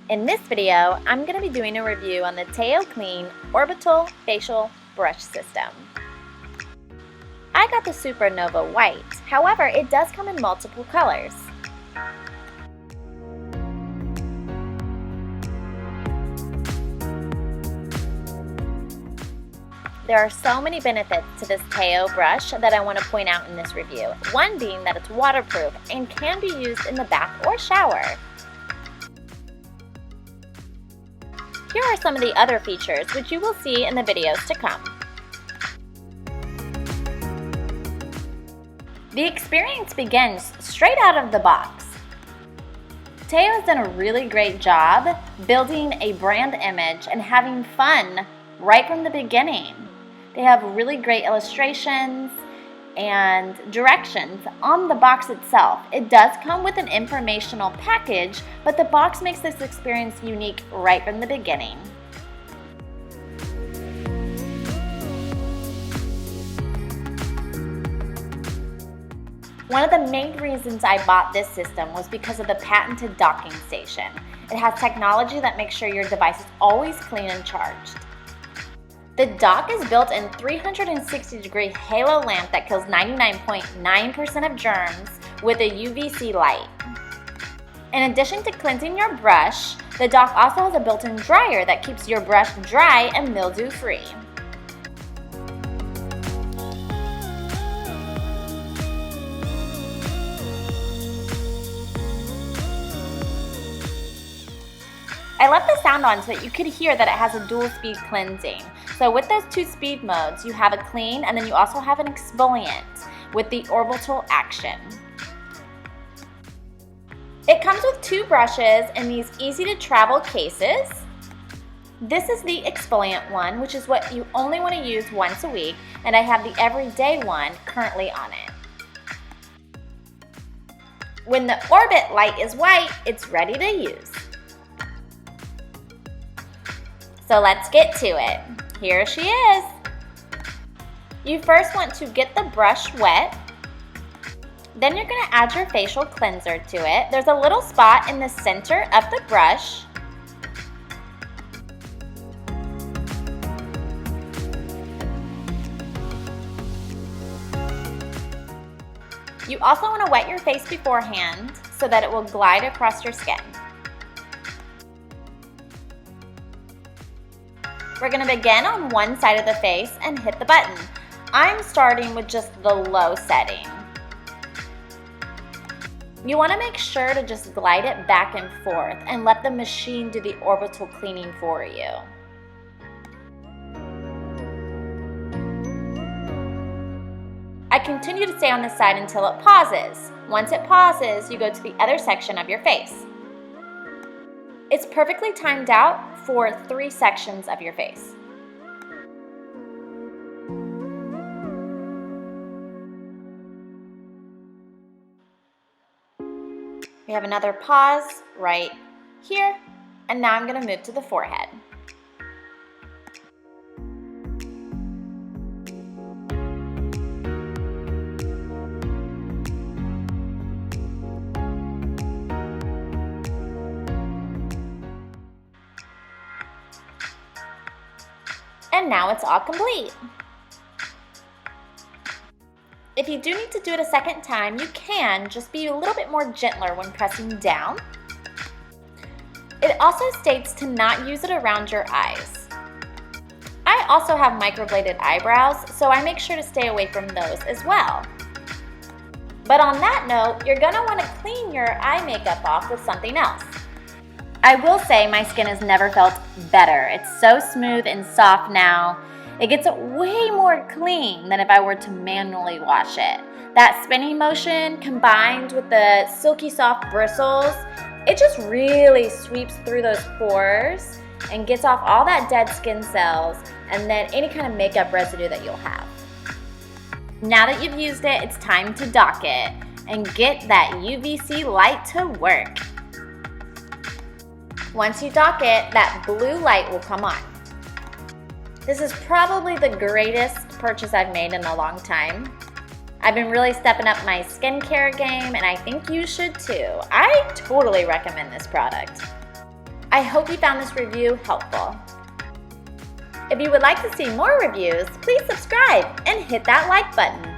In this video, I'm going to be doing a review on the TAO Clean Orbital Facial Brush System. I got the Supernova White, however, it does come in multiple colors. There are so many benefits to this TAO brush that I want to point out in this review, one being that it's waterproof and can be used in the bath or shower. Here are some of the other features which you will see in the videos to come. The experience begins straight out of the box. TAO has done a really great job building a brand image and having fun right from the beginning. They have really great illustrations and directions on the box itself. It does come with an informational package, but the box makes this experience unique right from the beginning. One of the main reasons I bought this system was because of the patented docking station. It has technology that makes sure your device is always clean and charged. The dock is built in 360-degree halo lamp that kills 99.9% of germs with a UVC light. In addition to cleansing your brush, the dock also has a built-in dryer that keeps your brush dry and mildew-free. I left the sound on so that you could hear that it has a dual speed cleansing. So with those two speed modes, you have a clean and then you also have an exfoliant with the orbital action. It comes with two brushes in these easy to travel cases. This is the exfoliant one, which is what you only want to use once a week, and I have the everyday one currently on it. When the Orbit light is white, it's ready to use. So let's get to it. Here she is. You first want to get the brush wet. Then you're going to add your facial cleanser to it. There's a little spot in the center of the brush. You also want to wet your face beforehand so that it will glide across your skin. We're going to begin on one side of the face and hit the button. I'm starting with just the low setting. You want to make sure to just glide it back and forth and let the machine do the orbital cleaning for you. I continue to stay on this side until it pauses. Once it pauses, you go to the other section of your face. It's perfectly timed out for 3 sections of your face. We have another pause right here, and now I'm going to move to the forehead. And now it's all complete. If you do need to do it a second time, you can, just be a little bit more gentler when pressing down. It also states to not use it around your eyes. I also have microbladed eyebrows, so I make sure to stay away from those as well. But on that note, you're going to want to clean your eye makeup off with something else. I will say my skin has never felt better. It's so smooth and soft now. It gets way more clean than if I were to manually wash it. That spinning motion combined with the silky soft bristles, it just really sweeps through those pores and gets off all that dead skin cells and then any kind of makeup residue that you'll have. Now that you've used it, it's time to dock it and get that UVC light to work. Once you dock it, that blue light will come on. This is probably the greatest purchase I've made in a long time. I've been really stepping up my skincare game, and I think you should too. I totally recommend this product. I hope you found this review helpful. If you would like to see more reviews, please subscribe and hit that like button.